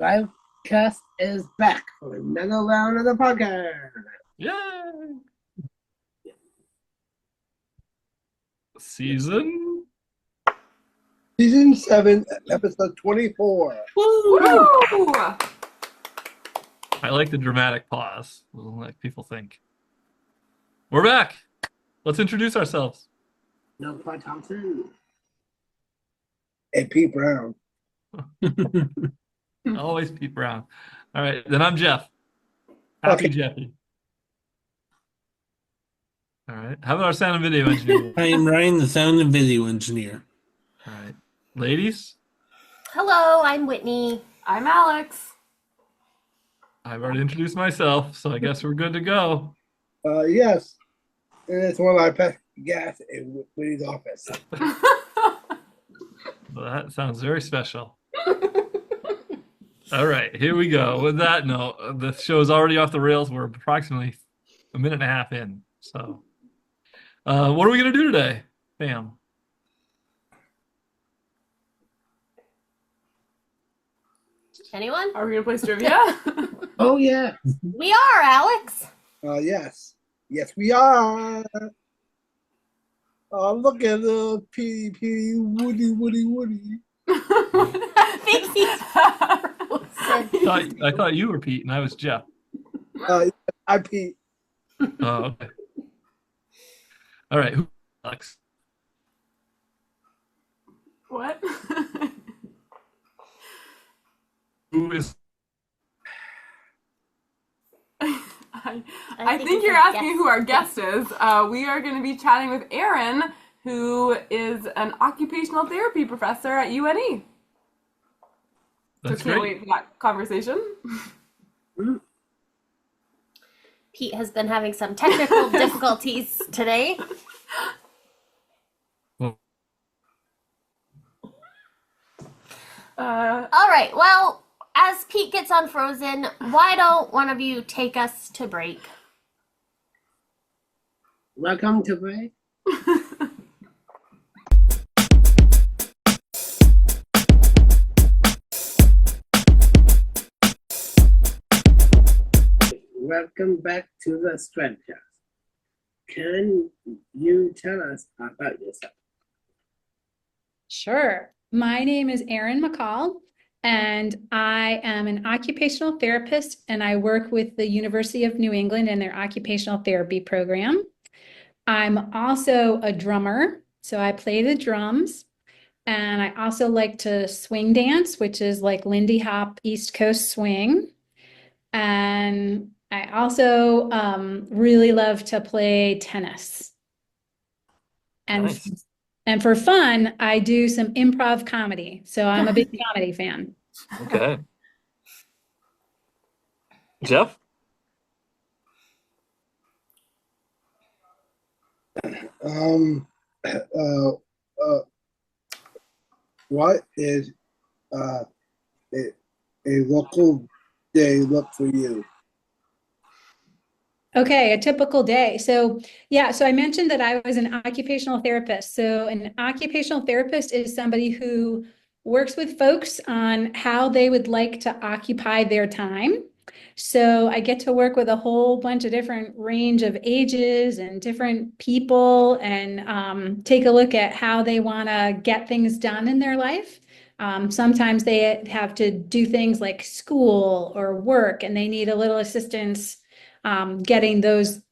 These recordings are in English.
STRIVECast is back for another round of the podcast. Yay! Season 7, episode 24. Woo! I like the dramatic pause. Like people think. We're back. Let's introduce ourselves. Noel Thompson. And Pete Brown. Always Pete Brown. All right, then I'm Jeff. Happy Okay. Jeffy. All right. How about our sound and video engineer? I am Ryan, the sound and video engineer. All right. Ladies, Hello, I'm Whitney. I'm Alex. I've already introduced myself, so I guess we're good to go. Yes. And it's one of my pet gas in Whitney's office. Well, that sounds very special. All right, here we go. With that note, the show's already off the rails. We're approximately a minute and a half in. So, what are we going to do today, fam? Anyone? Are we gonna play STRIVEia? Oh, yeah. We are, Alex. Yes. Yes, we are. Oh, look at the Petey, Woody. I think he's frozen. I thought you were Pete and I was Jeff. I'm Pete. Oh, okay. All right, Alex? What? Who is? I think you're asking who our guest is. We are going to be chatting with Erin, who is an occupational therapy professor at UNE. That's so can't great. wait for that conversation. Pete has been having some technical difficulties today. Well, All right, well, as Pete gets unfrozen, why don't one of you take us to break? Welcome to break. Welcome back to the STRIVEcast. Can you tell us about yourself? Sure. My name is Erin McCall, and I am an occupational therapist, and I work with the University of New England and their occupational therapy program. I'm also a drummer, so I play the drums, and I also like to swing dance, which is like Lindy Hop East Coast swing. And I also really love to play tennis. And nice. And for fun, I do some improv comedy. So I'm a big comedy fan. Okay. Jeff? What is a local day look for you? Okay, a typical day. So I mentioned that I was an occupational therapist. So an occupational therapist is somebody who works with folks on how they would like to occupy their time. So I get to work with a whole bunch of different range of ages and different people and take a look at how they want to get things done in their life. Sometimes they have to do things like school or work, and they need a little assistance getting those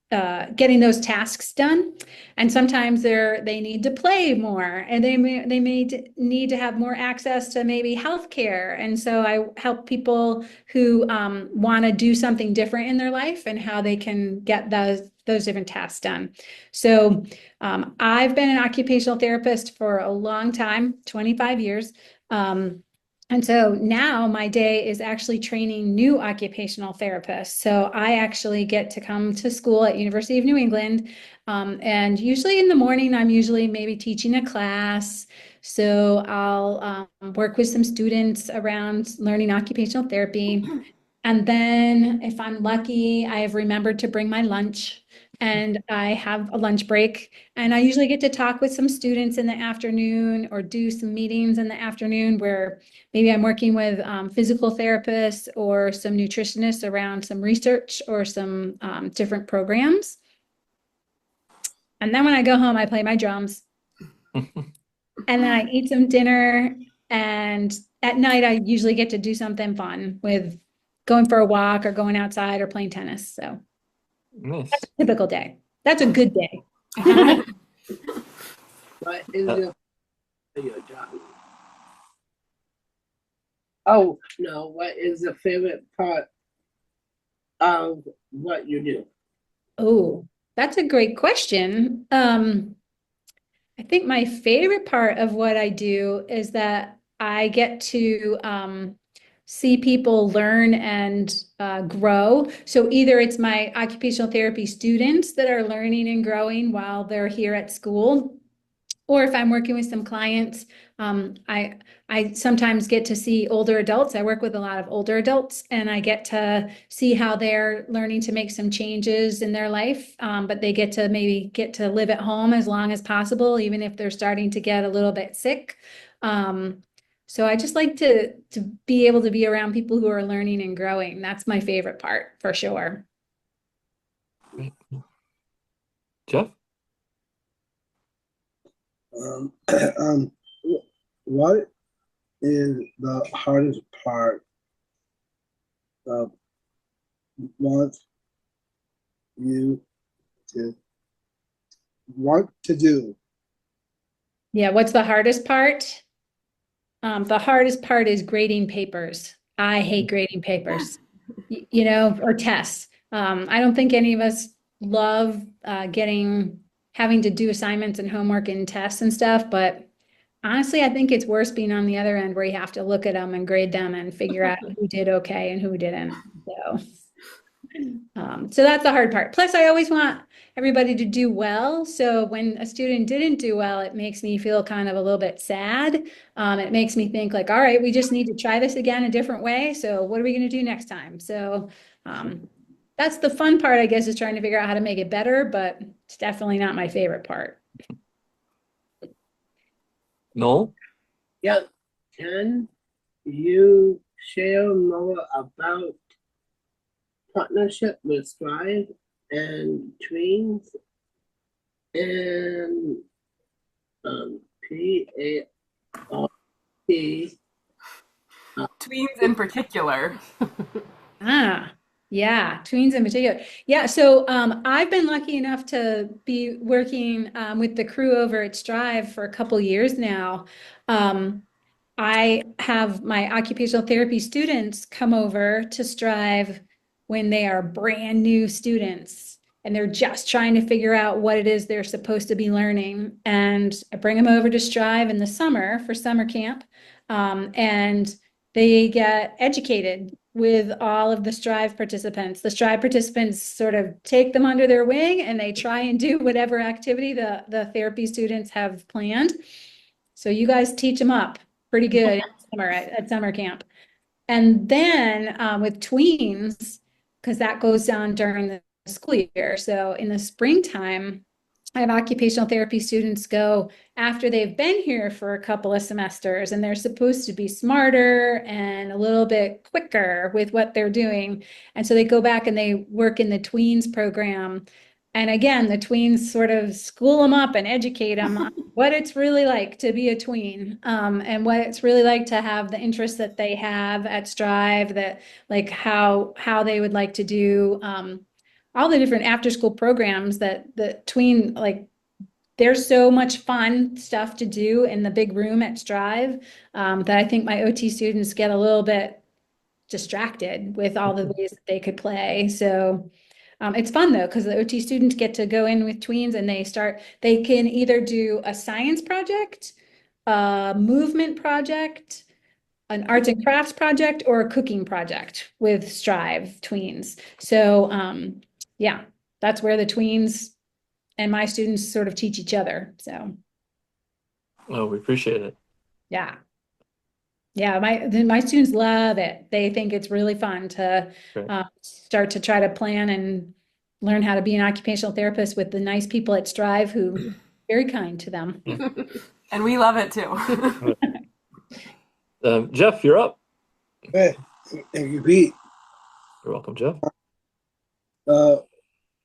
tasks done. And sometimes they need to play more, and they may need to have more access to maybe healthcare. And so I help people who want to do something different in their life and how they can get those different tasks done. So I've been an occupational therapist for a long time, 25 years. And so now my day is actually training new occupational therapists. So I actually get to come to school at University of New England. And usually in the morning, I'm usually maybe teaching a class. So I'll work with some students around learning occupational therapy. And then if I'm lucky, I have remembered to bring my lunch. and I have a lunch break, and I usually get to talk with some students in the afternoon or do some meetings in the afternoon where maybe I'm working with physical therapists or some nutritionists around some research or some different programs. And then when I go home, I play my drums. And then I eat some dinner, and at night I usually get to do something fun with going for a walk or going outside or playing tennis. So Nice. that's a typical day. That's a good day. What is your job? Oh, no, what is the favorite part of what you do? Oh, that's a great question. I think my favorite part of what I do is that I get to see people learn and grow. So either it's my occupational therapy students that are learning and growing while they're here at school, or if I'm working with some clients, I sometimes get to see older adults. I work with a lot of older adults, and I get to see how they're learning to make some changes in their life. But they get to maybe get to live at home as long as possible, even if they're starting to get a little bit sick. So I just like to be able to be around people who are learning and growing. That's my favorite part for sure. Jeff? What is the hardest part of what you want to do? Yeah, what's the hardest part? The hardest part is grading papers. I hate grading papers, you know, or tests. I don't think any of us love having to do assignments and homework and tests and stuff, but honestly, I think it's worse being on the other end where you have to look at them and grade them and figure out who did okay and who didn't. So that's the hard part. Plus, I always want everybody to do well. So when a student didn't do well, it makes me feel kind of a little bit sad. It makes me think like, all right, we just need to try this again a different way. So what are we going to do next time? So that's the fun part, I guess, is trying to figure out how to make it better, but it's definitely not my favorite part. Noel? Yeah, can you share more about partnership with Strive and Tweens and PART? Tweens in particular. Yeah, tweens in particular. Yeah, so I've been lucky enough to be working with the crew over at Strive for a couple years now. I have my occupational therapy students come over to Strive when they are brand new students and they're just trying to figure out what it is they're supposed to be learning. And I bring them over to Strive in the summer for summer camp, and they get educated with all of the Strive participants. The Strive participants sort of take them under their wing and they try and do whatever activity the therapy students have planned. So you guys teach them up pretty good at summer camp. And then with tweens, because that goes down during the school year. So in the springtime, I have occupational therapy students go after they've been here for a couple of semesters, and they're supposed to be smarter and a little bit quicker with what they're doing. And so they go back and they work in the tweens program. And again, the tweens sort of school them up and educate them on what it's really like to be a tween, and what it's really like to have the interests that they have at Strive, that like how they would like to do all the different after school programs that the tween, like there's so much fun stuff to do in the big room at Strive that I think my OT students get a little bit distracted with all the ways that they could play. So it's fun though, because the OT students get to go in with tweens and they can either do a science project, a movement project, an arts and crafts project, or a cooking project with Strive tweens. So yeah, that's where the tweens and my students sort of teach each other. So Oh, we appreciate it. yeah. Yeah, my students love it. They think it's really fun to Great. start to try to plan and learn how to be an occupational therapist with the nice people at Strive who are very kind to them. And we love it too. Jeff, you're up. Hey, thank you, Pete. You're welcome, Jeff.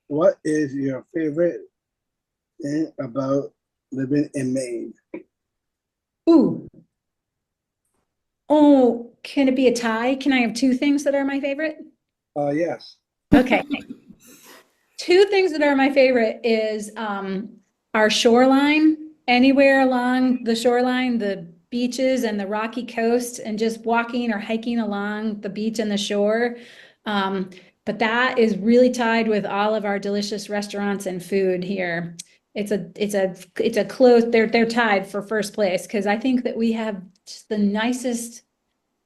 What is your favorite thing about living in Maine? Ooh. Oh, can it be a tie? Can I have two things that are my favorite? Yes. Okay. Two things that are my favorite is our shoreline, anywhere along the shoreline, the beaches and the rocky coast, and just walking or hiking along the beach and the shore. But that is really tied with all of our delicious restaurants and food here. It's a close, they're tied for first place because I think that we have just the nicest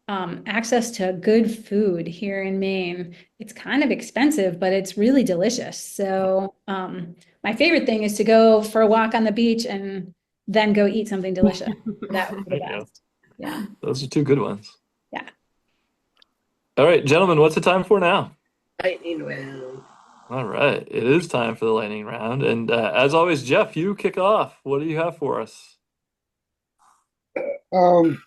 access to good food here in Maine. It's kind of expensive, but it's really delicious. So my favorite thing is to go for a walk on the beach and then go eat something delicious. That would be the There you go. best. Yeah. Those are two good ones. Yeah. All right, gentlemen, what's the time for now? Lightning round. All right, it is time for the lightning round. And as always, Jeff, you kick off. What do you have for us? What's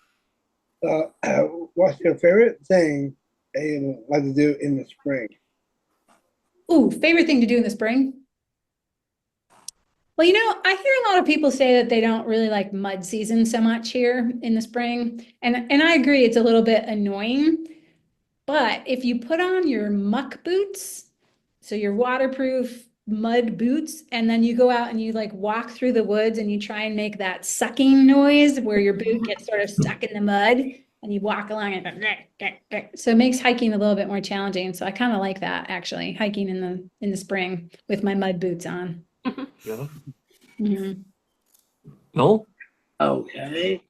your favorite thing that you like to do in the spring? Ooh, favorite thing to do in the spring? Well, I hear a lot of people say that they don't really like mud season so much here in the spring. And I agree, it's a little bit annoying. But if you put on your muck boots, so your waterproof mud boots, and then you go out and you like walk through the woods and you try and make that sucking noise where your boot gets sort of stuck in the mud and you walk along and so it makes hiking a little bit more challenging. So I kind of like that actually, hiking in the spring with my mud boots on. Yeah. Mhm. Noel? Okay.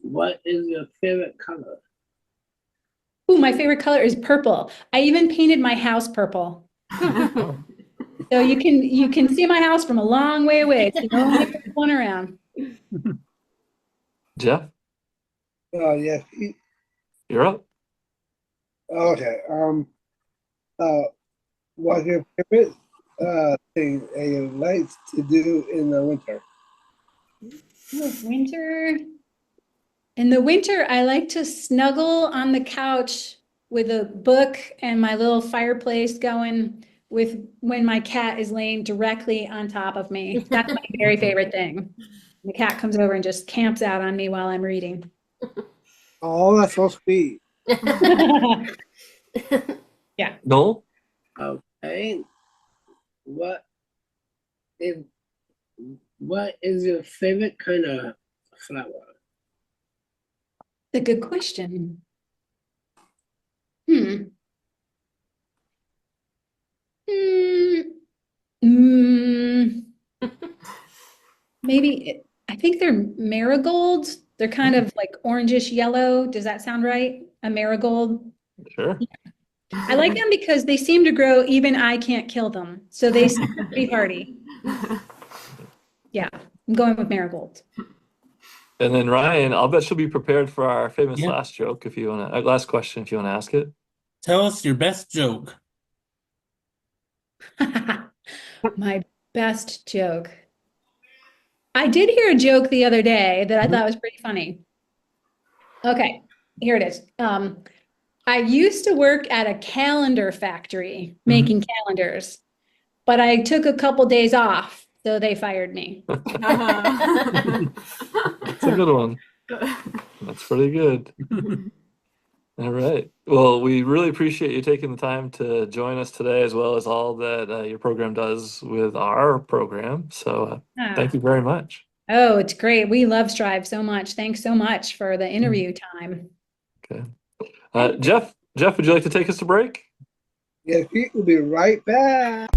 What is your favorite color? Ooh, my favorite color is purple. I even painted my house purple. So you can see my house from a long way away. It's the only one around. Jeff, Yes. you're up. Okay. What's your favorite thing that you like to do in the winter? Winter. In the winter, I like to snuggle on the couch with a book and my little fireplace going when my cat is laying directly on top of me. That's my very favorite thing. The cat comes over and just camps out on me while I'm reading. Oh, that's so sweet. Noel? Okay. What is your favorite kind of flower? A good question. Maybe I think they're marigolds. They're kind of like orangish yellow. Does that sound right? A marigold. Sure. I like them because they seem to grow even I can't kill them. So they seem pretty hardy. Yeah, I'm going with marigolds. And then Ryan, I'll bet you'll be prepared for our famous Yep. last joke if you want to, last question if you want to ask it. Tell us your best joke. My best joke. I did hear a joke the other day that I thought was pretty funny. Okay, here it is. I used to work at a calendar factory making calendars, but I took a couple days off, so they fired me. That's a good one. That's pretty good. All right. Well, we really appreciate you taking the time to join us today, as well as all that your program does with our program. So thank you very much. Oh, it's great. We love Strive so much. Thanks so much for the interview time. Okay. Jeff, would you like to take us to break? Yes, we will be right back.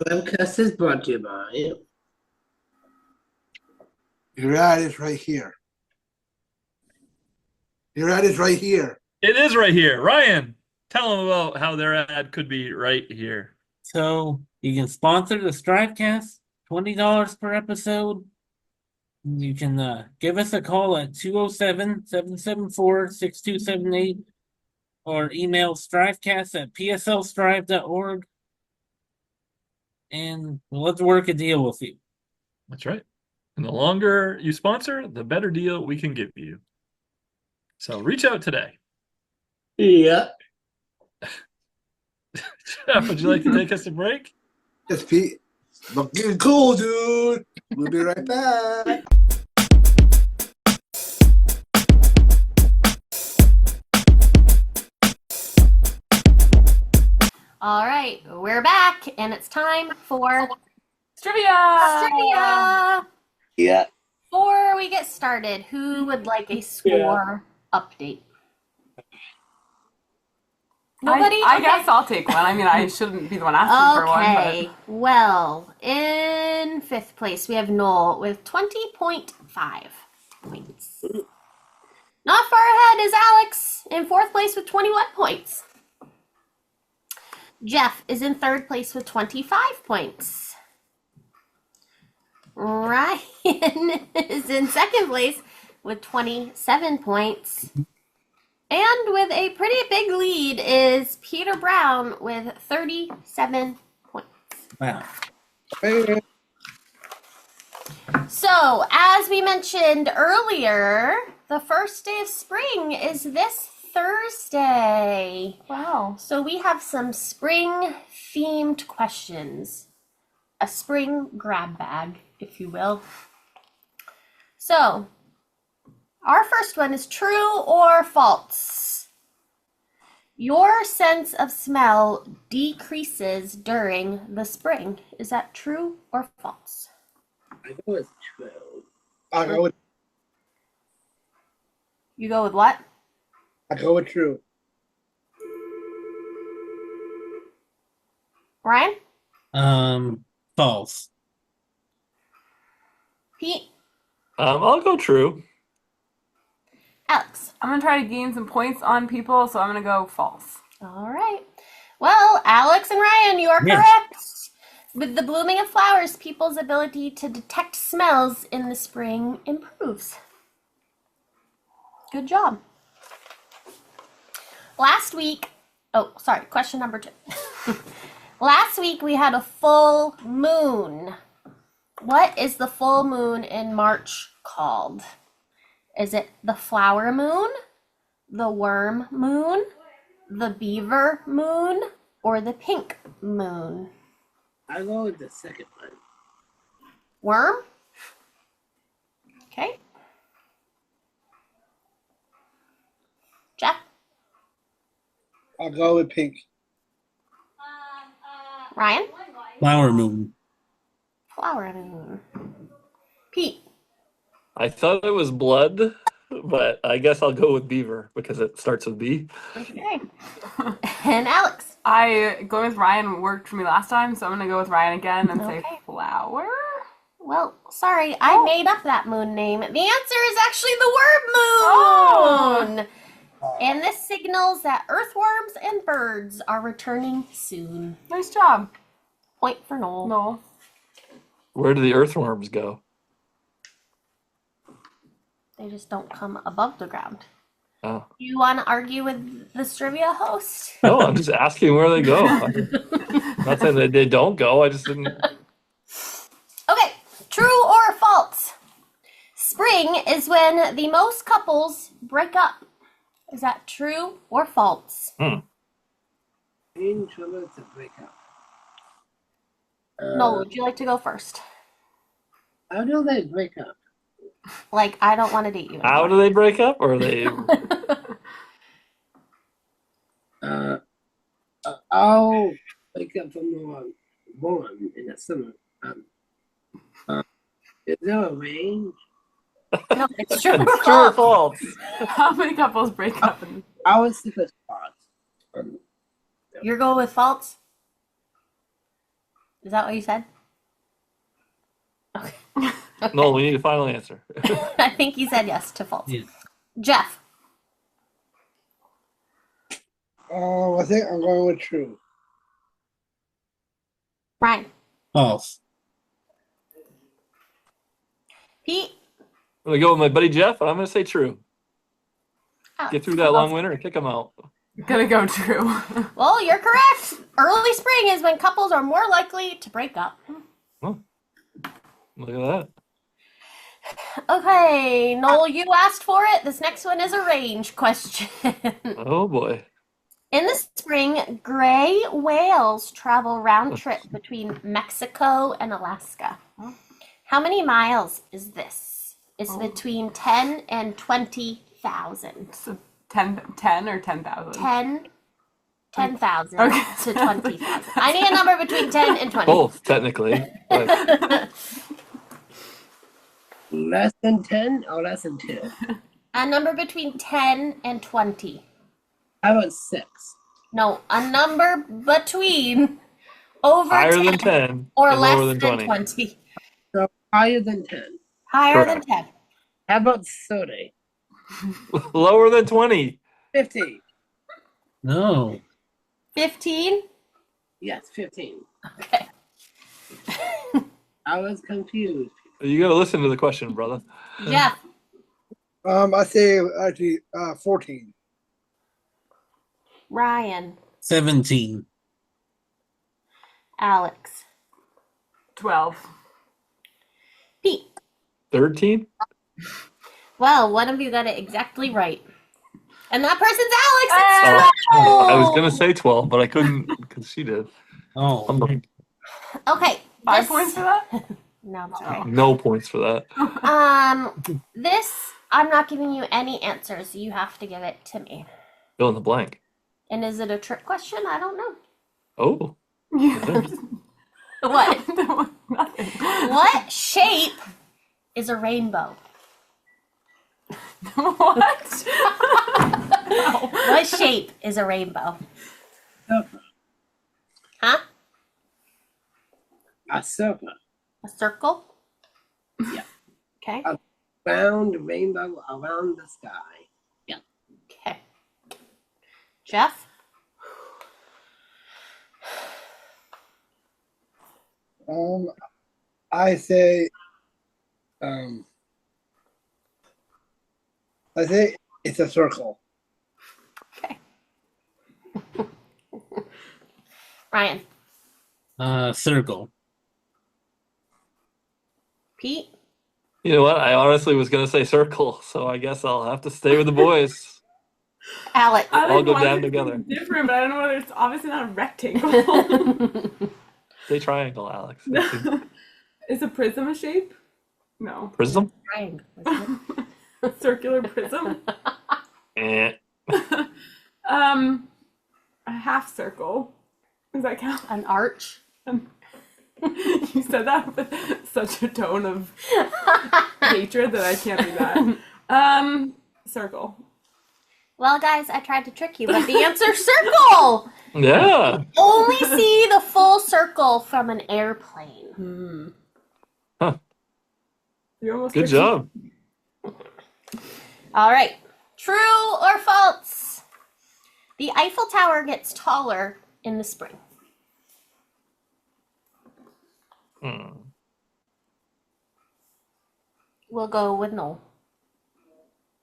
STRIVEcast is brought to you by. Your ad is right here. Your ad is right here. It is right here. Ryan, tell them about how their ad could be right here. So you can sponsor the STRIVEcast, $20 per episode. You can give us a call at 207-774-6278 or email strivecast@pslstrive.org. And let's work a deal with you. That's right. And the longer you sponsor, the better deal we can give you. So reach out today. Yeah. Jeff, would you like to take us to break? Yes, Pete. Looking cool, dude. We'll be right back. All right, we're back, and it's time for STRIVEia! trivia. Yeah. Before we get started, who would like a score update? Nobody? I Okay. guess I'll take one. I mean, I shouldn't be the one asking for one. Okay, well, in 5th place, we have Noel with 20.5 points. Not far ahead is Alex in 4th place with 21 points. Jeff is in 3rd place with 25 points. Ryan is in 2nd place with 27 points. And with a pretty big lead is Peter Brown with 37 points. Wow. Hey, So, as we mentioned earlier, the first day of spring is this Thursday. Wow. So we have some spring themed questions. A spring grab bag, if you will. So, our first one is true or false? Your sense of smell decreases during the spring. Is that true or false? I know it's true. I'll go with You go with what? true. Ryan? False. Pete? I'll go true. Alex? I'm going to try to gain some points on people, so I'm going to go false. All right. Well, Alex and Ryan, you are Yes. correct. With the blooming of flowers, people's ability to detect smells in the spring improves. Good job. Last week, question number 2. Last week we had a full moon. What is the full moon in March called? Is it the flower moon, the worm moon, the beaver moon, or the pink moon? I'll go with the second one. Worm? Okay. Jeff? I'll go with pink. Ryan? Flower moon. Flower moon. Pete? I thought it was blood, but I guess I'll go with beaver because it starts with B. Okay. And Alex? I going with Ryan worked for me last time, so I'm going to go with Ryan again and say Okay. flower. Well, sorry, I made up that moon name. The answer is actually the worm moon! And this signals that earthworms and birds are returning soon. Nice job. Point for Noel. No. Where do the earthworms go? They just don't come above the ground. Oh. You want to argue with the trivia host? No, I'm just asking where they go. Not saying that they don't go. I just didn't. Okay, true or false? Spring is when the most couples break up. Is that true or false? In trouble to break up. Noel, would you like to go first? How do they break up? Like, I don't want to date you How do anymore. they break up? Or they? I'll wake up from warm in the summer. Is there a range? No, it's true or True or false. false? How many couples break up? I was the first part. You're going with false? Is that what you said? Okay. No, we need a final answer. I think you said yes to false. Yeah. Jeff. Oh, I think I'm going with true. Ryan. False. Pete. I'm gonna go with my buddy Jeff, and I'm gonna say true. Alex. Get through that long winter and kick them out. Gonna go true. Well, you're correct. Early spring is when couples are more likely to break up. Oh, look at that. Okay, Noel, you asked for it. This next one is a range question. Oh boy. In the spring, gray whales travel round trip between Mexico and Alaska. How many miles is this? It's between 10 and 20,000. So 10 or 10,000? 10,000 Okay. to 20,000. I need a number between 10 and 20. Both, technically. But Less than 10 or less than 10? A number between 10 and 20. How about 6? No, a number between over higher 10 than 10 or and less lower than than 20. 20. So higher than 10. Higher Correct. than 10. How about 30? Lower than 20. 50? No. 15? Yes, 15. Okay. I was confused. You gotta listen to the question, brother. Jeff, I say actually 14. Ryan, 17. Alex, 12. Pete. 13? Well, one of you got it exactly right. And that person's Alex. It's Oh, I was 12. gonna say 12, but I couldn't because she did. Oh. Okay. Five this- points for that? No, it's okay. No points for that. This, I'm not giving you any answers. You have to give it to me. Fill in the blank. And is it a trick question? I don't know. Oh. What? Nothing. What shape is a rainbow? What? What shape is a rainbow? Circle. Huh? A circle. A circle? Yeah. Okay. Round rainbow around the sky. Okay. Jeff? I say it's a circle. Okay. Ryan? Circle. Pete? You know what? I honestly was gonna say circle, so I guess I'll have to stay with the boys. Alex? I All like go one down that's together. Different, but I don't know whether it's obviously not a rectangle. Say triangle, Alex. Is a prism a shape? No. Prism? Triangle, isn't it? A circular prism? Eh. A half circle. Does that count? An arch? You said that with such a tone of hatred that I can't do that. Circle. Well, guys, I tried to trick you, but the answer's circle! Yeah. Only see the full circle from an airplane. Huh. You almost Good tricked job. All right. True or false? The Eiffel Tower gets taller in the spring. We'll go with no.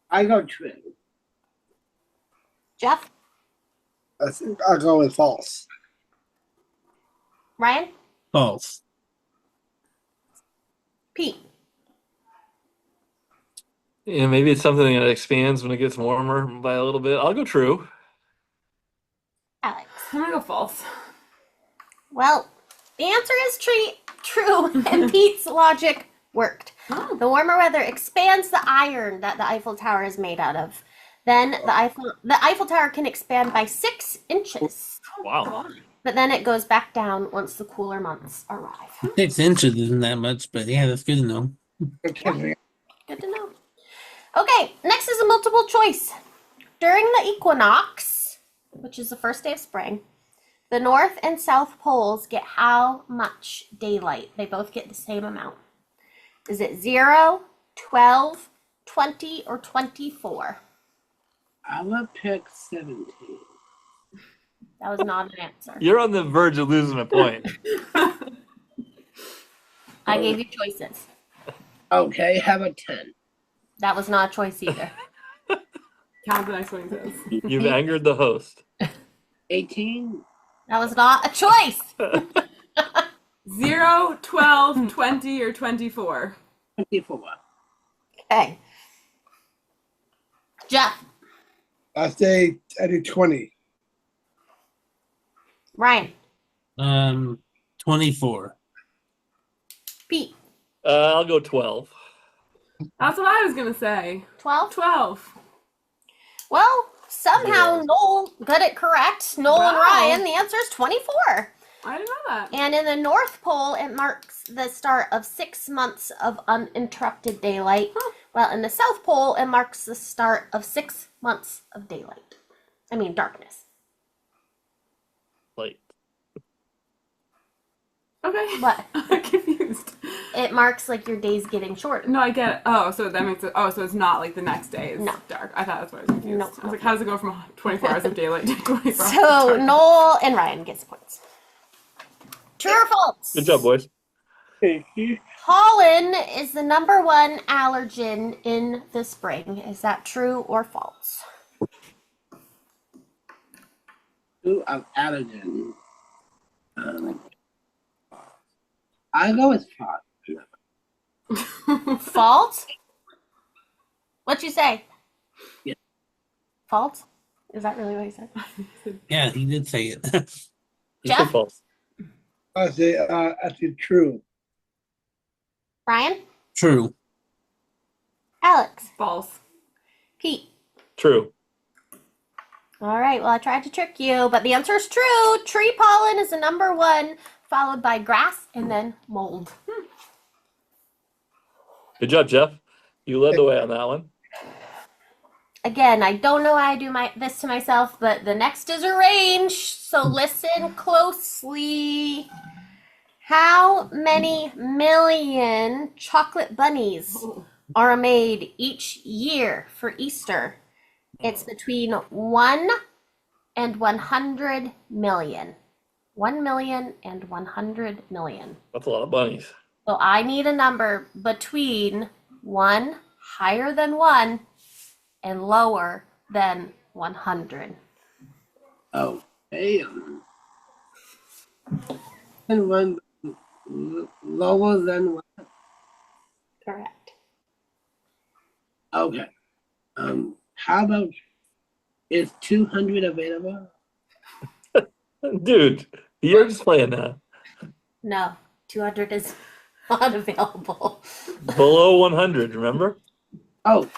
I go true. Jeff? I'll go with false. Ryan? False. Pete? Yeah, maybe it's something that expands when it gets warmer by a little bit. I'll go true. Alex? I'm gonna go false. Well, the answer is true, and Pete's logic worked. The warmer weather expands the iron that the Eiffel Tower is made out of. Then the Eiffel Tower can expand by 6 inches. Wow. But then it goes back down once the cooler months arrive. 6 inches isn't that much, but yeah, that's good to know. Good to know. Okay, next is a multiple choice. During the equinox, which is the first day of spring, the North and South poles get how much daylight? They both get the same amount. Is it 0, 12, 20, or 24? I will pick 17. That was not an answer. You're on the verge of losing a point. I gave you choices. Okay, how about 10? That was not a choice either. Count the next one he says. You've angered the host. 18. That was not a choice. 0, 12, 20, or 24. 24. Okay. Jeff, I do 20. Ryan, 24. Pete, I'll go 12. That's what I was going to say. 12. 12. Well, somehow Yeah. Noel got it correct. Noel and Wow. Ryan, the answer is 24. I didn't know that. And in the North Pole, it marks the start of 6 months of uninterrupted daylight. While in the South Pole, it marks the start of 6 months of daylight. I mean, darkness. Like, Okay. What? I'm confused. It marks like your days getting shorter. No, I get it. Oh, so that makes it. Oh, so it's not like the next day is No. dark. I thought that's why I was confused. No, I was no. like, how does it go from 24 hours of daylight to 24 hours So of dark? Noel and Ryan gets points. True or false? good job, boys. Thank you. Pollen is the number one allergen in the spring. Is that true or false? Two of allergen. I go with false. False? What'd you say? Yeah. False? Is that really what you said? Yeah, he did say it. You said Jeff? false. I say true. Ryan? True. Alex? False. Pete? True. All right, well, I tried to trick you, but the answer is true. Tree pollen is the number one, followed by grass and then mold. Good job, Jeff. You led the way on that one. Again, I don't know why I do this to myself, but the next is a range, so listen closely. How many million chocolate bunnies are made each year for Easter? It's between 1 and 100 million. 1 million and 100 million. That's a lot of bunnies. So I need a number between 1, higher than 1, and lower than 100. Oh, and one lower than one. Correct. Okay. How about is 200 available? Dude, you're just playing now. No, 200 is not available. Below 100, remember? Oh,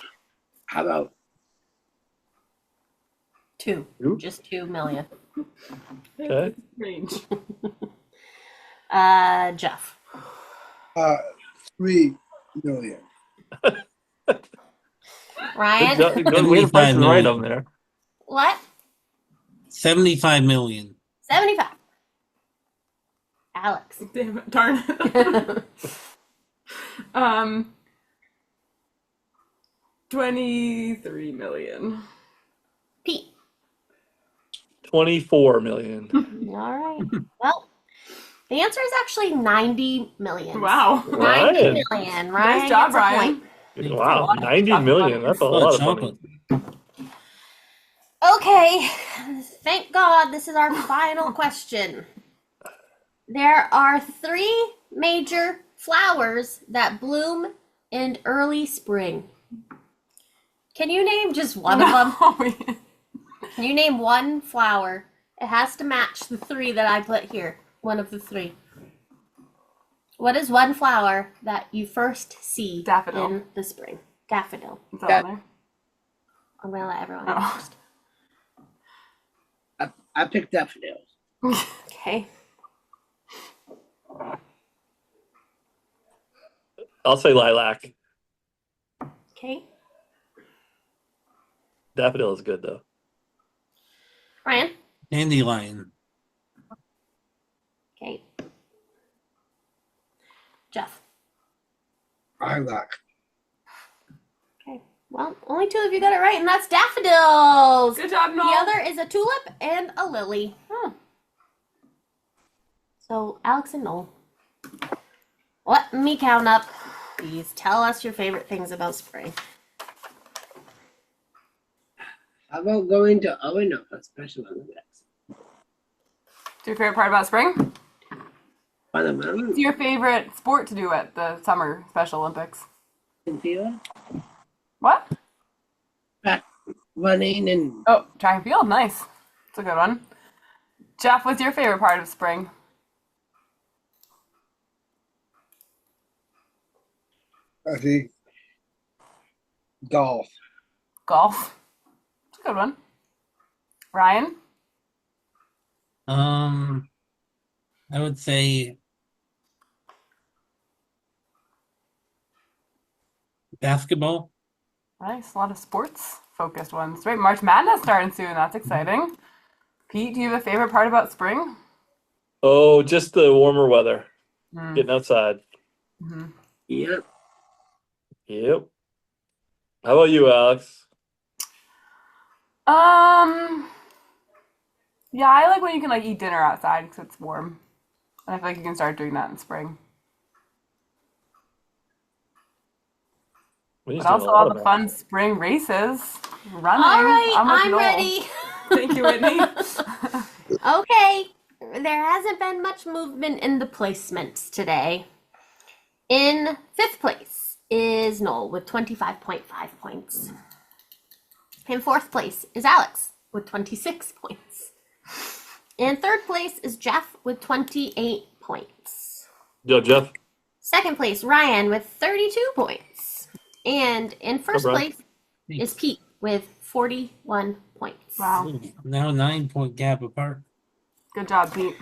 how about 2. Two? Just 2 million. Okay. Range. Jeff. 3 million. Ryan. Good way to price it right on there. What? 75 million. 75. Alex. Damn it. Darn it. 23 million. Pete. 24 million. All right. Well, the answer is actually 90 million. Wow. 90 Ryan. million. Ryan Nice job, gets a Ryan. point. Wow, 90 million. That's a Oh, lot of chocolate. money. Okay, thank God this is our final question. There are 3 major flowers that bloom in early spring. Can you name just one of them? them? Can you name one flower? It has to match the 3 that I put here. One of the 3. What is one flower that you first see Daffodil. in the spring? Daffodil. Is that on there? I'm gonna let everyone go Oh. first. I picked daffodils. Okay. I'll say lilac. Okay. Daffodil is good, though. Ryan. Dandelion. Okay. Jeff. Lilac. Okay. Well, only 2 of you got it right, and that's daffodils. Good job, The Noel. other is a tulip and a lily. So, Alex and Noel, let me count up. Please tell us your favorite things about spring. How about going to Owen for Special Olympics? What's your favorite part about spring? One of them What's your favorite sport to do at the Summer Special Olympics? in field, What? running and Oh, track and field. Nice. That's a good one. Jeff, what's your favorite part of spring? I think golf. Golf. That's a good one. Ryan? I would say basketball. Nice. A lot of sports focused ones. Right. March Madness starting soon. That's exciting. Pete, do you have a favorite part about spring? Oh, just the warmer weather. Mm. Getting outside. Mm-hmm. yep. Yep. How about you, Alex? Yeah, I like when you can like eat dinner outside because it's warm. And I feel like you can start doing that in spring. We But also all the fun spring races. Running. All right, I'm with I'm Noel. ready. Thank you, Whitney. Okay, there hasn't been much movement in the placements today. In fifth place is Noel with 25.5 points. In fourth place is Alex with 26 points. In third place is Jeff with 28 points. Yo, Jeff. Second place, Ryan with 32 points. And in first Brian. place is Pete with 41 points. Wow. Now 9-point gap apart. Good job, Pete.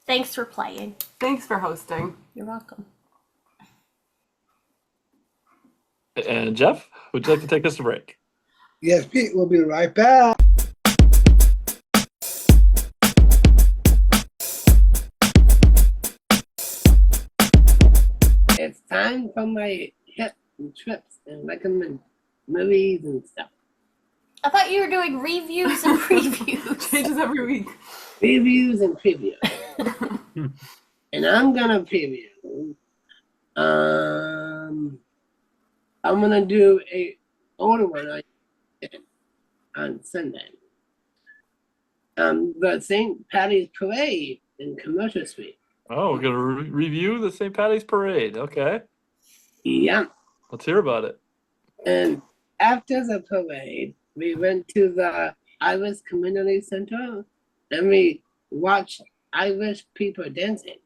Thanks for playing. Thanks for hosting. You're welcome. And Jeff, would you like to take us to break? Yes, Pete, we'll be right back. It's time for my hit and trips and recommend movies and stuff. I thought you were doing reviews and previews. Changes every week. Reviews and previews. And I'm gonna preview. I'm gonna do a older one I did on Sunday. The St. Patty's Parade in Commercial Street. Oh, we're gonna review the St. Patty's Parade. Okay, Yeah. let's hear about it. And after the parade, we went to the Irish Community Center and we watched Irish people dancing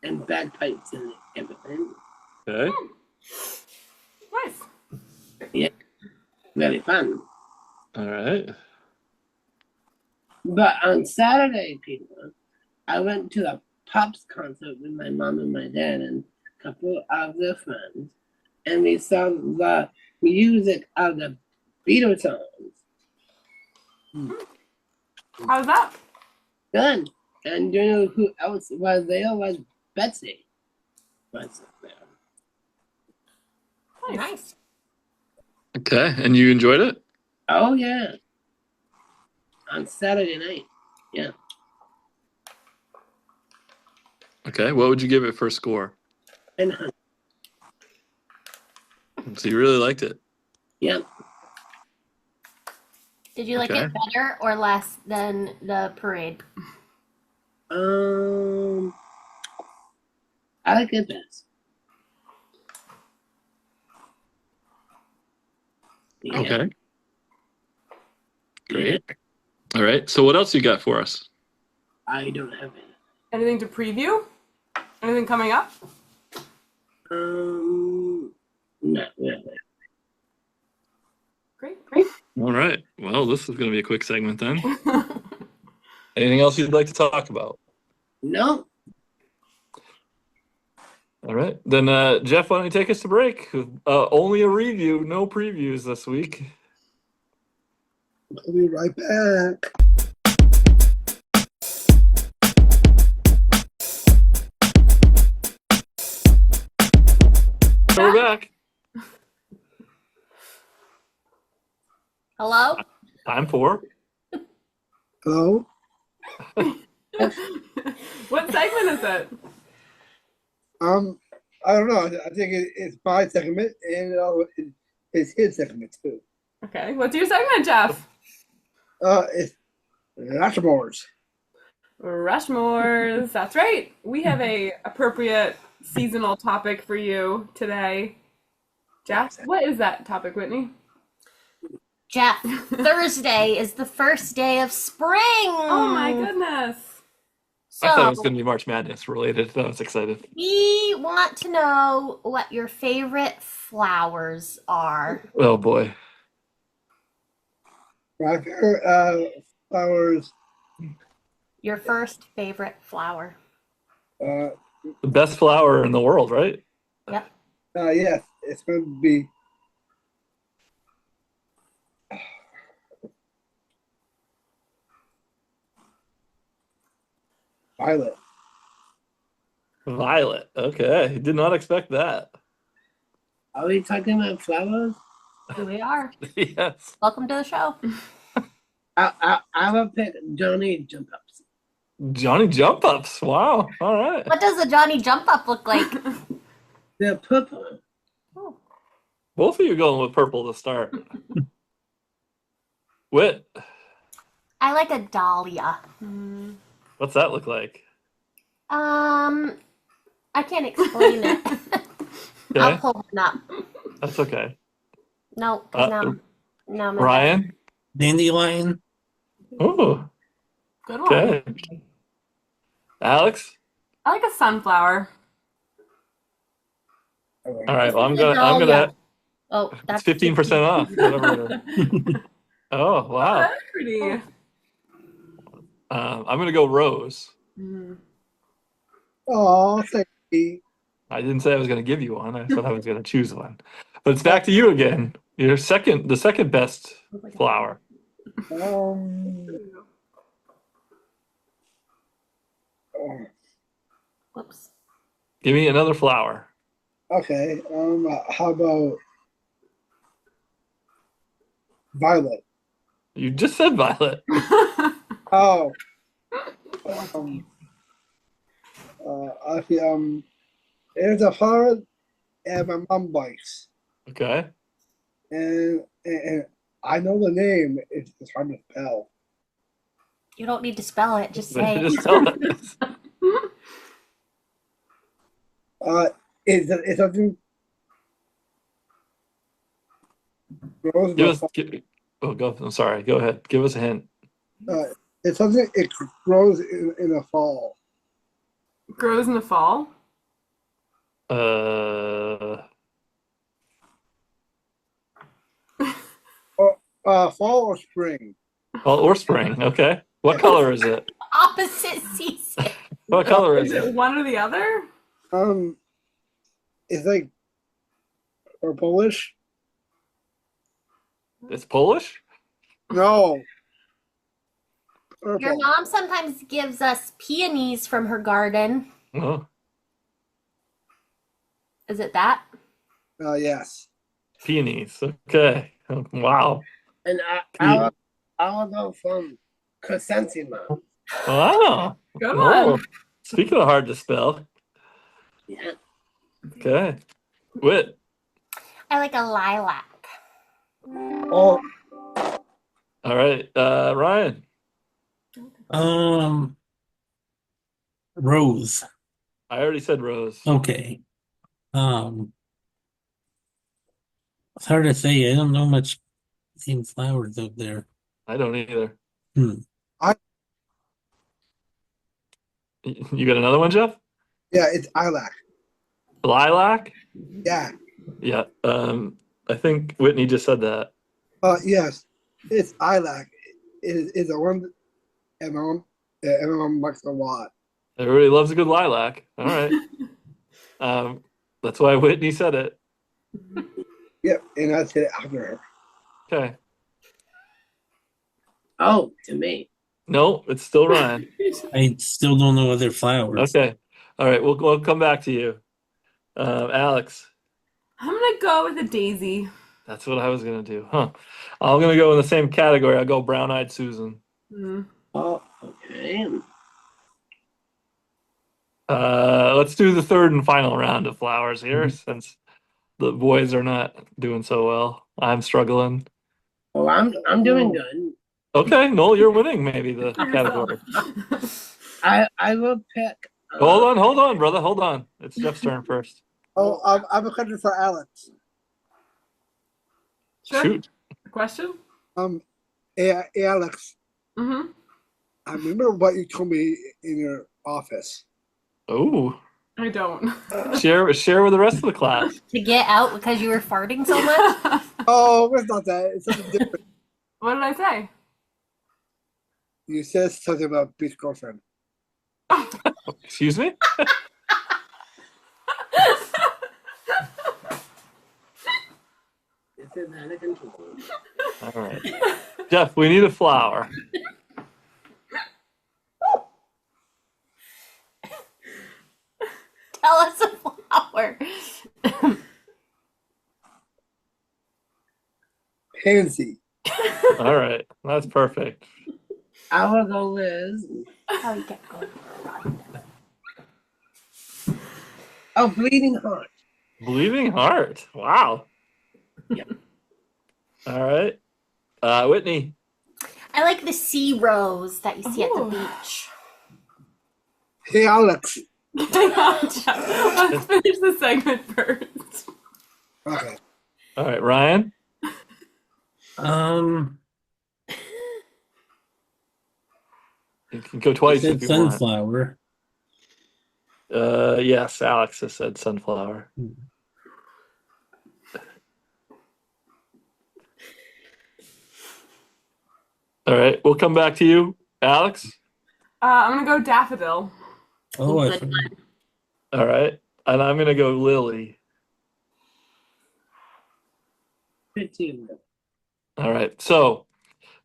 and bagpipes and everything. Okay. Nice. Very fun. All right. But on Saturday, people, I went to a Pops concert with my mom and my dad and a couple of their friends, and we saw the music of the Beatles songs. How's that? Good. And you know who else was there? Was Betsy. Was there. Nice. Okay, and you enjoyed it? Oh, yeah. On Saturday night. Yeah. Okay, what would you give it for a score? And So you really liked it? yeah. Did you like Okay. it better or less than the parade? I like it best. Yeah. Okay. Great. All right. So what else you got for us? I don't have it. Anything to preview? Anything coming up? Not really. Great. All right. Well, this is going to be a quick segment then. Anything else you'd like to talk about? No. All right. Then, Jeff, why don't you take us to break? Only a review, no previews this week. We'll be right back. We're back. Hello? Time for. Hello? What segment is it? I don't know. I think it's my segment, and It's his segment too. Okay, what's your segment, Jeff? It's Rushmores. Rushmores. That's right. We have a appropriate seasonal topic for you today. Jeff, what is that topic, Whitney? Jeff, Thursday is the first day of spring. Oh my goodness. So I thought it was going to be March Madness related. I was excited. we want to know what your favorite flowers are. Oh boy. My favorite flowers. Your first favorite flower. The The best flower in the world, right? Yep. yes, it's going to be violet. Violet. Okay. Did not expect that. Are we talking about flowers? Here we are. Yes. Welcome to the show. I will pick Johnny Jump Ups. Johnny Jump Ups. Wow. All right. What does a Johnny Jump Up look like? They're purple. Oh, Both of you going with purple to start. Wit. I like a dahlia. What's that look like? I can't explain it. I'll Okay. pull one up. That's okay. No, 'cause now I'm Ryan. Dandelion. Oh, Good one. okay. Alex. I like a sunflower. All right. Well, I'm Dahlia. gonna. Oh, It's that's 15% off. Whatever. Oh wow. That's pretty. I'm gonna go rose. Oh, thank you. I didn't say I was gonna give you one. I said I was gonna choose one. But it's back to you again. The second best flower. Um, Whoops. Give me another flower. okay. How about violet? You just said violet. Oh. Okay, there's a flower and my mom likes, Okay. and I know the name. It's hard to spell. You don't need to spell it, just say it. Just tell us. It's something. Grows in Give the us. fall. Oh, go. I'm sorry. Go ahead. Give us a hint. It's something. It grows in the fall. Grows in the fall. Fall or spring. Well, or spring. Okay. What color is it? Opposite season. What color is Is it it? one or the other? It's like purplish. It's Polish. No. Your Purple. mom sometimes gives us peonies from her garden. Oh, Is it that? Yes. peonies. Okay. Wow. And I will go from chrysanthemum. Wow. Good Oh, one. speaking of hard to spell. Yeah. Okay. Wit. I like a lilac. Oh, All right. Ryan. Rose. I already said rose. Okay. It's hard to say. I don't know much in flowers out there. I don't either. Hmm. You got another one, Jeff? yeah. It's lilac. Lilac? Yeah. Yeah. I think Whitney just said that. Yes. It's lilac. It's the one that my mom likes a lot. Everybody loves a good lilac. All right. That's why Whitney said it. Yep. And I said it after her. Okay. Oh, to me. No, it's still Ryan. I still don't know other flowers. Okay. All right. We'll come back to you. Alex. I'm gonna go with a daisy. That's what I was gonna do. Huh. I'm gonna go in the same category. I'll go brown-eyed Susan. Oh, okay. Let's do the third and final round of flowers here, since the boys are not doing so well. I'm struggling. Oh, I'm doing good. Okay, Noel, you're winning maybe the category. I will pick. Hold on, brother. Hold on. It's Jeff's turn first. Oh, I'm a question for Alex. Sure. Shoot. Question? Hey, Alex, Mm-hmm. I remember what you told me in your office. Oh, I don't. share with the rest of the class. To get out because you were farting so much? Oh, it's not that. It's something different. What did I say? You said something about beach girlfriend. Excuse me? This is out of control. All right. Jeff, we need a flower. Tell us a flower. Pansy. All right. That's perfect. I will go Liz. Oh, you can't go. Oh, bleeding heart. Bleeding heart. Wow. Yep. All right. Whitney. I like the sea rose that you see at the Ooh. beach. Hey, Alex. Hang on, Jeff. Let's finish the segment first. Okay. All right, Ryan. You can go I twice said if you want. sunflower. Yes, Alex has said sunflower. All right, we'll come back to you, Alex. I'm gonna go daffodil. Oh, I Good forgot. one. All right, and I'm gonna go Lily. 15. All right, so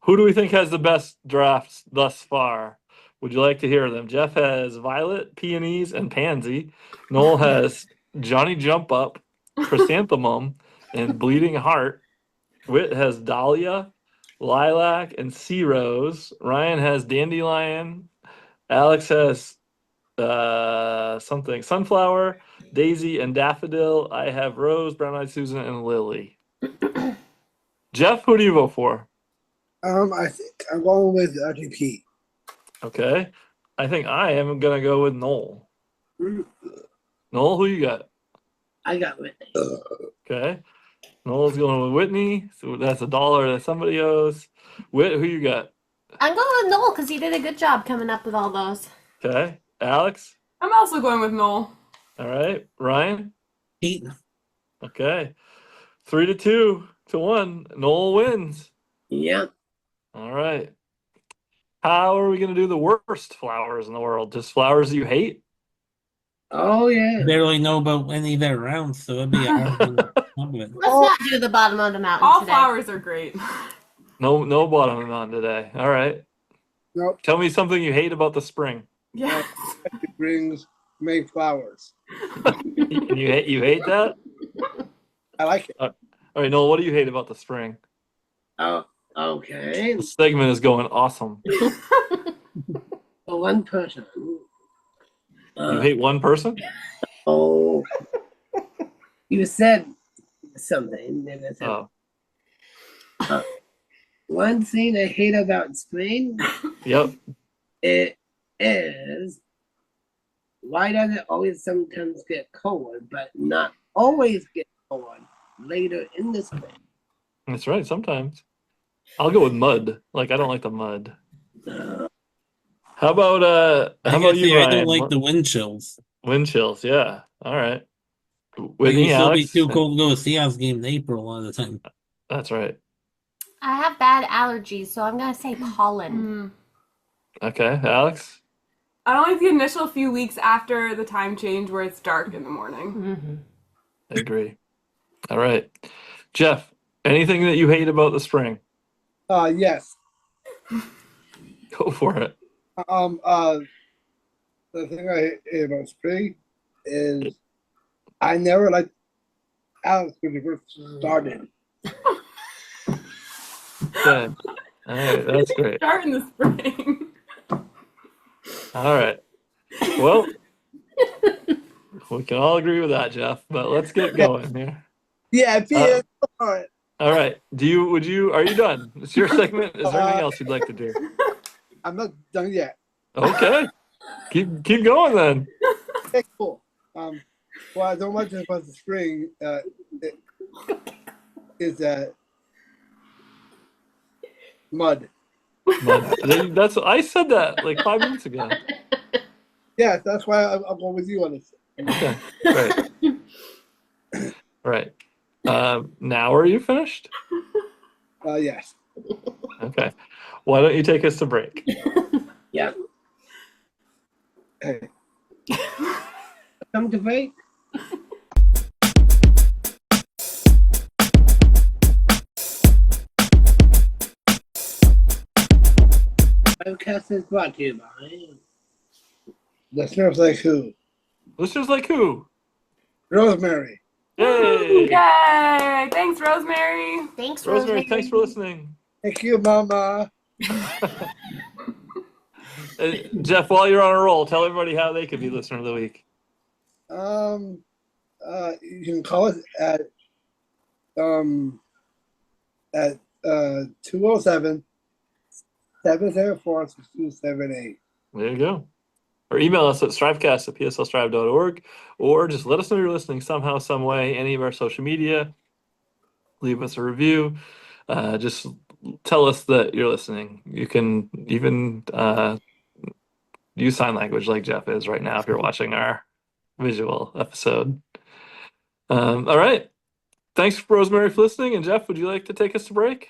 who do we think has the best drafts thus far? Would you like to hear them? Jeff has Violet, Peonies, and Pansy. Noel has Johnny Jump Up, Chrysanthemum, and Bleeding Heart. Whit has Dahlia, Lilac, and Sea Rose. Ryan has Dandelion. Alex has something Sunflower, Daisy, and Daffodil. I have Rose, Brown Eyed Susan, and Lily. Jeff, who do you vote for? I think I'm going with RGP. Okay. I think I am going to go with Noel. Mm, Noel, who you got? I got Whitney. Okay. Noel's going with Whitney. So that's $1 that somebody owes. Whit, who you got? I'm going with Noel because he did a good job coming up with all those. Okay. Alex? I'm also going with Noel. All right. Ryan? Eight. Okay. 3-2 to 1. Noel wins. Yep. All right. How are we going to do the worst flowers in the world? Just flowers you hate? Oh, yeah. Barely know about any that are around, so it'd be a hard one to come with. Let's not do the bottom of the mountain All today. flowers are great. No bottom on today. All right. Nope. Tell me something you hate about the spring. Yes. It brings May flowers. You hate that? I like it. All right, Noel, what do you hate about the spring? Oh, okay. The segment is going awesome. For one person. You hate one person? Oh. You said something. Then I said, Oh, one thing I hate about spring, yep. it is why does it always sometimes get cold, but not always get cold later in the spring? That's right. Sometimes I'll go with mud. Like I don't like the mud. How about I how gotta about you, say, I Ryan? don't like the wind chills. Wind chills? Yeah. All right. Like, Whitney, it'll still be Alex. too cold to go to Seahawks game in April a lot of the time. That's right. I have bad allergies, so I'm going to say pollen. Okay, Alex. I don't like the initial few weeks after the time change where it's dark in the morning. Mm-hmm. I agree. All right, Jeff. Anything that you hate about the spring? Yes. Go for it. The thing I hate about spring is I never liked Alex when he first started. Okay. All right, that's great. Start in the spring. All right. Well, we can all agree with that, Jeff. But let's get going here. Yeah, Peter. All right. All right. Are you done? It's your segment. Is there anything else you'd like to do? I'm not done yet. Okay. Keep going then. Okay, cool. Well, I don't much about the spring is mud. But I said that like 5 minutes ago. Yeah, that's why I'm going with you on this. Okay. Right. Now are you finished? Yes. Okay. Why don't you take us to break? Yeah. Hey. Come to break. STRIVEcast is brought to you by Listeners like who? Listeners like who? Rosemary. Yay! Yay! Thanks, Rosemary. Thanks, Rosemary, thanks for listening. Thank you, Mama. Jeff, while you're on a roll, tell everybody how they could be listener of the week. You can call us at 207 704-6278. There you go. Or email us at strivecast@pslstrive.org, or just let us know you're listening somehow, some way, any of our social media. Leave us a review. Just tell us that you're listening. You can even use sign language like Jeff is right now if you're watching our visual episode. All right. Thanks, Rosemary, for listening. And Jeff, would you like to take us to break?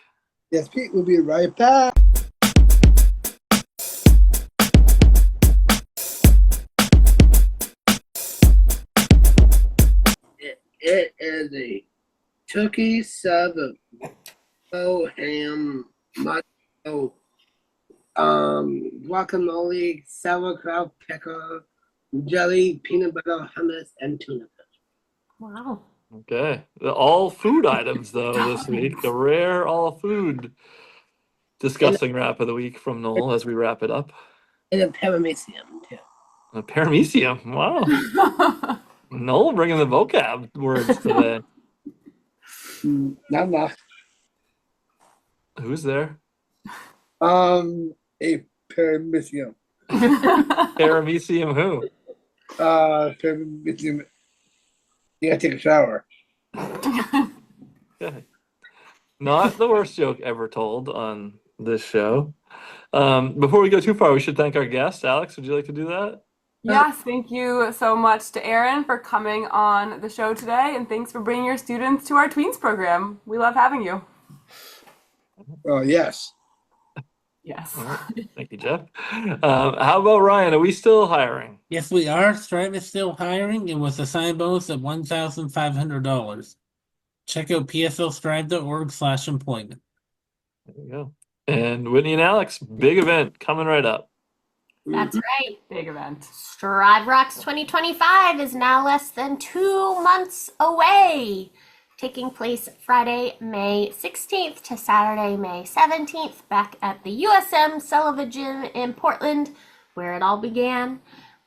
Yes, Pete, we'll be right back. It is a turkey sub of ham, mushroom, guacamole, sauerkraut, pickle, jelly, peanut butter, hummus, and tuna fish. Wow. Okay. All food items, though, this week. The rare all food disgusting wrap of the week from Noel as we wrap it up. And a paramecium, too. A paramecium. Wow. Noel bringing the vocab words today. Not enough. Who's there? A paramecium. Paramecium who? Paramecium. You gotta take a shower. Okay. Not the worst joke ever told on this show. Before we go too far, we should thank our guest. Alex, would you like to do that? Yes, thank you so much to Erin for coming on the show today, and thanks for bringing your students to our Tweens program. We love having you. Yes. Yes. All right. Thank you, Jeff. How about Ryan? Are we still hiring? Yes, we are. Strive is still hiring and with a sign bonus of $1,500. Check out pslstrive.org/employment. There you go. And Whitney and Alex, big event coming right up. That's right. Big event. Strive Rocks 2025 is now less than 2 months away. Taking place Friday, May 16th to Saturday, May 17th, back at the USM Sullivan Gym in Portland, where it all began.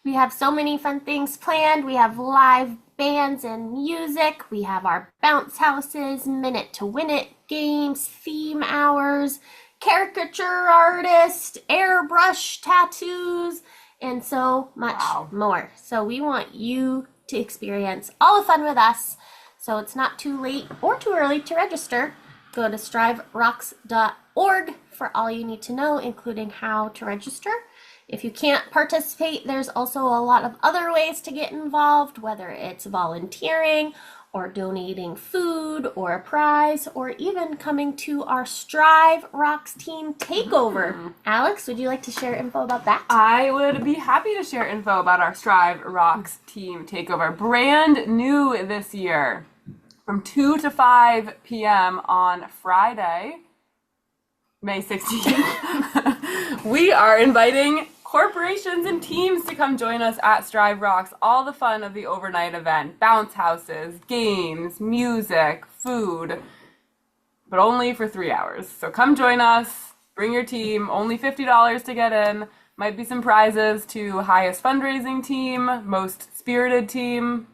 We have so many fun things planned. We have live bands and music. We have our bounce houses, minute to win it games, theme hours, caricature artist, airbrush tattoos, and so much more. So we want you to experience all the fun with us. So it's not too late or too early to register. Go to striverocks.org for all you need to know, including how to register. If you can't participate, there's also a lot of other ways to get involved, whether it's volunteering or donating food or a prize, or even coming to our Strive Rocks team takeover. Alex, would you like to share info about that? I would be happy to share info about our Strive Rocks team takeover. Brand new this year. From 2 to 5 p.m. on Friday, May 16th, we are inviting corporations and teams to come join us at Strive Rocks. All the fun of the overnight event, bounce houses, games, music, food, but only for 3 hours. So come join us, bring your team, only $50 to get in. Might be some prizes to highest fundraising team, most spirited team.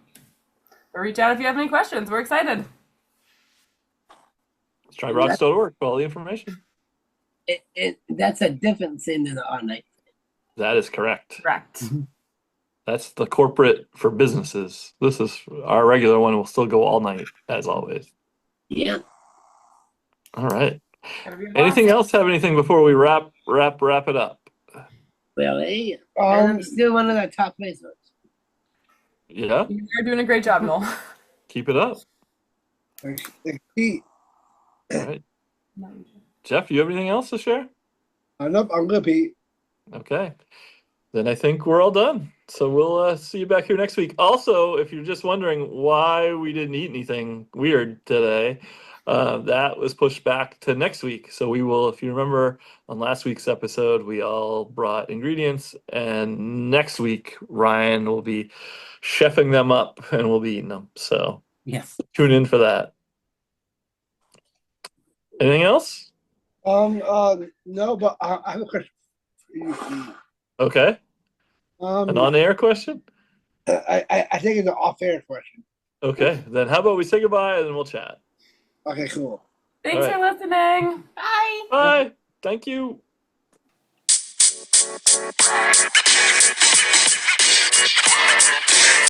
Or reach out if you have any questions. We're excited. StriveRocks.org for all the information. That's a different thing than the all-night. That is correct. Correct. That's the corporate for businesses. This is our regular one. Will still go all night as always. Yeah. All right. Gotta be a Anything boss. else? Have anything before we wrap it up? Really? And I'm still one of the top placers. Yeah. You're doing a great job, Noel. Keep it up. Pete, All right. Jeff, you have anything else to share? nope, I'm good, Pete. Okay. Then I think we're all done. So we'll see you back here next week. Also, if you're just wondering why we didn't eat anything weird today, that was pushed back to next week. So we will, if you remember on last week's episode, we all brought ingredients, and next week Ryan will be chefing them up and we'll be eating them. So Yes. tune in for that. Anything else? No, but I have a question for you, Pete. Okay. An on-air question? I think it's an off-air question. Okay. Then how about we say goodbye and then we'll chat. Okay, cool. Thanks All for listening. Bye. Bye. Thank you.